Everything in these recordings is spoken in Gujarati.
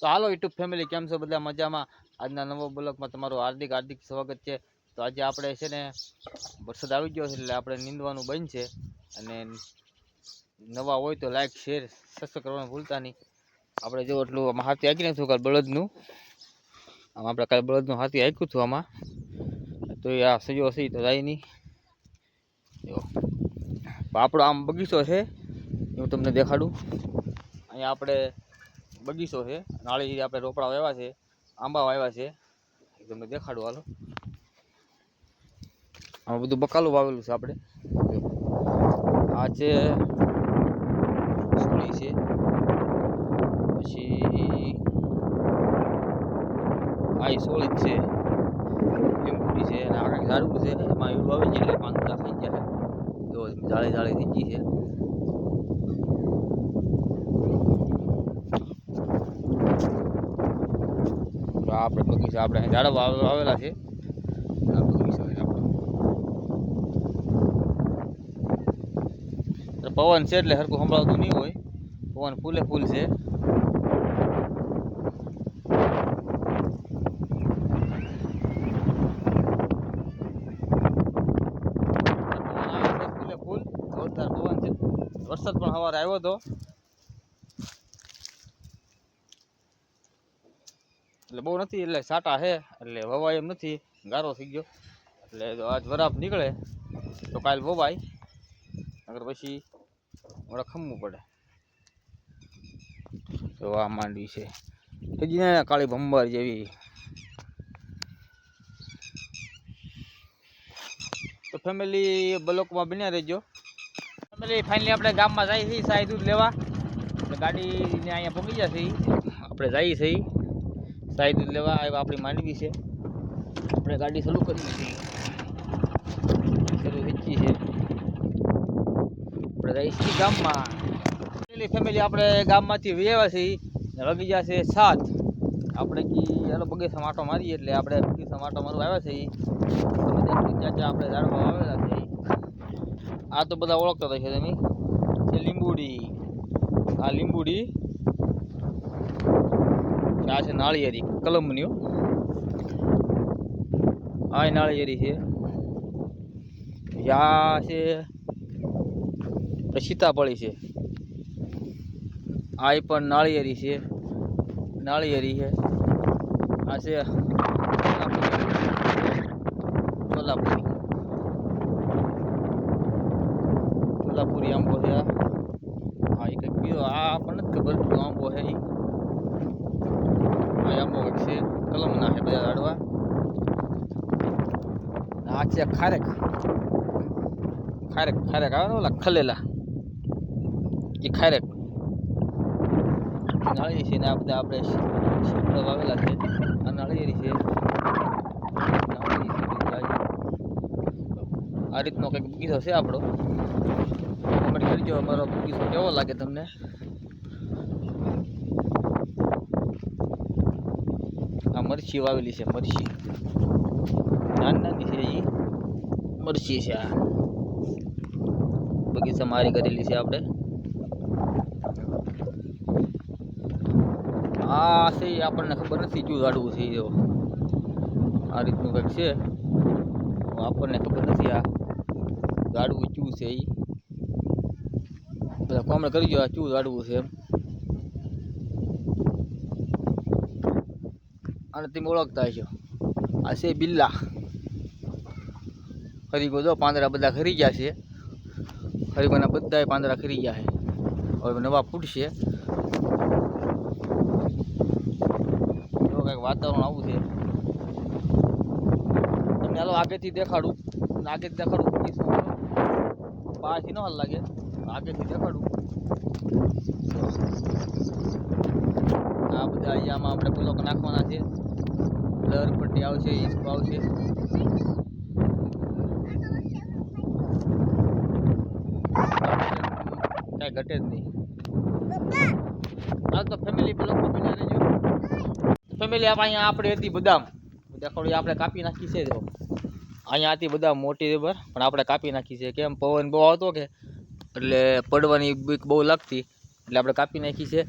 તો હાલો યુટ્યુબ ફેમિલી, કેમ છો બધા? મજામાં? આજના નવા બ્લોગમાં તમારું હાર્દિક હાર્દિક સ્વાગત છે. તો આજે આપણે છે ને વરસાદ આવી ગયો છે એટલે આપણે નીંદવાનું બંધ છે. અને નવા હોય તો લાઈક શેર સબસ્ક્રાઈબ કરવાનું ભૂલતા નહીં. આપણે જો એટલું આમાં હાથી હાકી નાખ્યું કાલ બળદનું. આમાં આપણે કાલે બળદનું હાથી હાક્યું હતું આમાં. તો એ આ સજો છે તો જાય નહીં. જો આપણો આમ બગીચો છે, હું તમને દેખાડું. અહીંયા આપણે બગીચો છે, નાળી આપણે રોપડા વાવ્યા છે, આંબા વાવ્યા છે, તમને દેખાડું હાલો. આમાં બધું બકાલું વાવેલું છે આપણે. આ છે સોળી છે, પછી આ સોળી છે, લીંબુડી છે, અને આ કંઈક ઝાડવું છે. એમાં એવું આવે છે એટલે પાંદડા ખાઈ ગયા છે. તો જાળી જાળી થઈ ગઈ છે. આપણે બગીચા આપણે ઝાડવા આવેલા છે. આ બગીચો છે આપણો. પવન છે એટલે હરખું સંભળાવતું નહીં હોય. પવન ફૂલે ફૂલ છે. ફૂલે ફૂલ જોરદાર પવન છે. વરસાદ પણ સવારે આવ્યો હતો એટલે બહુ નથી, એટલે સાટા છે એટલે વવાય એમ નથી, ગારો થઈ ગયો. એટલે આજ વરાપ નીકળે તો કાલ વવાય, નગર પછી વડા ખમવું પડે. તો આ માંડવી છે હજી ને કાળી ભંબર જેવી. તો ફેમિલી બ્લોકમાં બન્યા રહેજો. ફેમિલી ફાઇનલી આપણે ગામમાં જઈએ છીએ સાહેબ દૂધ લેવા. એટલે ગાડીને અહીંયા પહોંચી જશે. આપણે જઈએ છીએ સાહેબ દૂધ લેવા. આવ્યા આપણી માંડવી છે. આપણે ગાડી શરૂ કરી દીધી, શરૂ વીચી છે. આપણે જઈએ છીએ ગામમાં. ફેમિલી આપણે ગામમાંથી વ્યાવ્યા છીએ, વાગી જશે 7. આપણે ચાલો બગીચામાં આંટો મારીએ. એટલે આપણે બગીચામાં આંટો મારવા આવ્યા છીએ. તમે દેખો ત્યાં ત્યાં આપણે ઝાડવા આવેલા છે. આ તો બધા ઓળખતા થશે તમે, છે લીંબુડી. આ લીંબુડી, આ છે નાળિયેરી કલમની. આ નાળિયેરી છે. આ છે સીતાફળી છે. આ પણ નાળિયેરી છે, નાળિયેરી છે. આ છે ચોલાપુરી, ચોલાપુરી આંબો છે. આ એક બીજો આ પણ નથી ખબર શું આંબો છે. આ આંબો છે કલમના છે બધા ઝાડવા. આ છે ખારેક, ખારેક ખારેક આવે ને ઓલા ખલેલા, એ ખારેક નાળિયેરી છે. ને આ બધા આપણે શીપડા વાવેલા છે. આ નાળિયેરી છે. આ રીતનો કંઈક બગીચો છે આપણો. કમેન્ટ કરજો અમારો બગીચો કેવો લાગે તમને. આ મરચી વાવેલી છે, મરચી નાની નાની છે. એ મરચી છે. આ બગીચા મારી કરેલી છે આપણે. આ છે આપણને ખબર નથી શું ઝાડવું છે. જો આ રીતનું કંઈક છે, આપણને ખબર નથી આ ઝાડવું શું છે. એ બધા કોમેન્ટ કરી દો આ શું ઝાડવું છે એમ. અને તમે ઓળખતા હશો. આ છે બિલ્લા. ખરીગો જો પાંદડા બધા ખરી ગયા છે. ખરીગોના બધા પાંદડા ખરી ગયા છે. હવે નવા ફૂટશે. કંઈક વાતાવરણ આવું છે. તમને હાલો આગળથી દેખાડું. આગળથી દેખાડું પાછી ન હાલ લાગે. આગળથી દેખાડું. આ બધા અહીંયામાં આપણે બ્લોક નાખવાના છે. દર પટ્ટી આવશે, ઈસકો આવશે. કાંઈ ઘટે જ નહીં. હાલ તો ફેમિલી બ્લોકમાં બની રહેજો. ફેમિલી અહીંયા આપણે હતી બદામ દેખાડી, આપણે કાપી નાખી છે. જો અહીંયા હતી બદામ મોટી રેબર, પણ આપણે કાપી નાખી છે. કેમ પવન બહુ આવતો કે એટલે પડવાની બીક બહુ લાગતી, એટલે આપણે કાપી નાખી છે.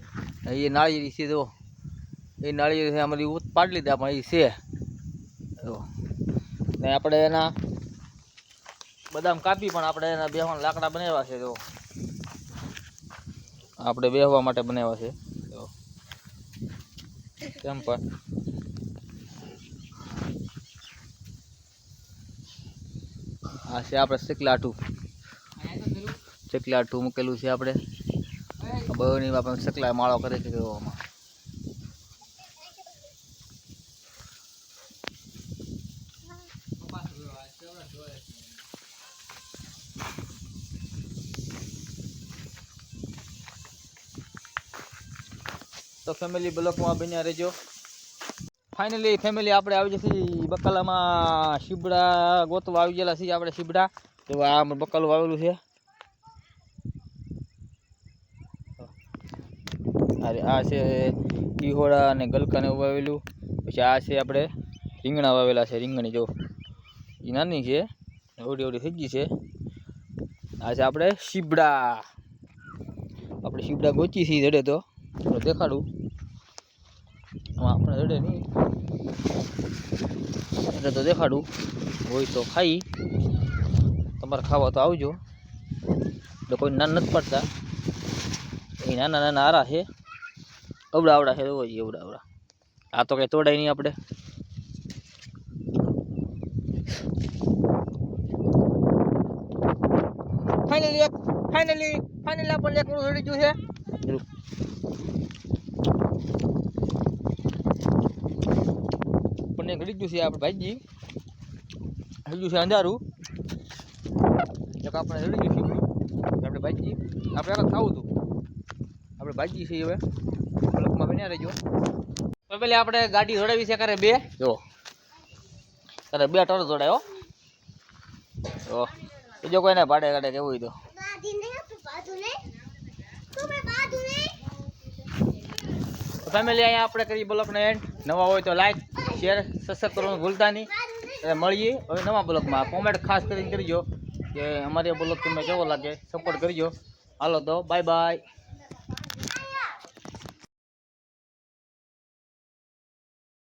એ નાળિયેરી છે. જો એ નાળિયેર છે અમારી પાડી લીધા પણ એ છે જો. ને આપણે એના બદામ કાપી પણ આપણે એના બેહવાના લાકડા બનાવ્યા છે જો. આપણે બેહવા માટે બનાવ્યા છે જો. કેમ પણ આ છે આપણે ચકલા આઠું મૂકેલું છે આપણે. બહુની આપણે ચકલા માળો કરે છે આમાં. તો ફેમિલી બ્લોકમાં બન્યા રહેજો. ફાઇનલી ફેમિલી આપણે આવી જશે બકાલામાં શીબડા ગોતવા આવી ગયેલા છીએ આપણે શીબડા. તો આ બકાલું આવેલું છે. અરે આ છે ઈહોડા અને ગલકાને એવું વાવેલું. પછી આ છે આપણે રીંગણા વાવેલા છે. રીંગણી જો એ નાની છે, ઓડી ઓડી થઈ ગઈ છે. આ છે આપણે શીબડા. આપણે શીબડા ગોચી છીએ જડે તો દેખાડું. આમાં આપણે જડે નહીં એટલે તો દેખાડું. હોય તો ખાઈ, તમારે ખાવા તો આવજો. એટલે કોઈ નાના નથી પડતા. એ નાના નાના આરા છે, અવડા આવડા છે. હોય એવડા આવડા. આ તો કંઈ તોડાય નહીં આપણે. ફાઇનલી આપણને એક રડી ગયું છે. આપણને રડી ગયું છે આપણે ભાઈજી. હજુ છે અંધારું. એક આપણે રડી ગયું છે આપણે ભાઈજી. આપણે આગળ ખાવું હતું આપણે ભાઈજી છે. હવે બ્લોકમાં બન્યા રહેજો. તો પેલી આપણે ગાડી જોડાવી છે કરે બે જો. કરે બે ટર જોડાયો તો બીજો કોઈને ભાડે કાઢે કેવું હોય તો. ફેમિલી અહીંયા આપણે કરી બ્લોકનો એન્ડ. નવા હોય તો લાઈક શેર સબસ્ક્રાઈબ કરવાનું ભૂલતા નહીં. મળીએ હવે નવા બ્લોકમાં. કોમેન્ટ ખાસ કરીને કરજો કે અમારી બ્લોક તમને કેવો લાગે, સપોર્ટ કરજો. હાલો તો બાય બાય.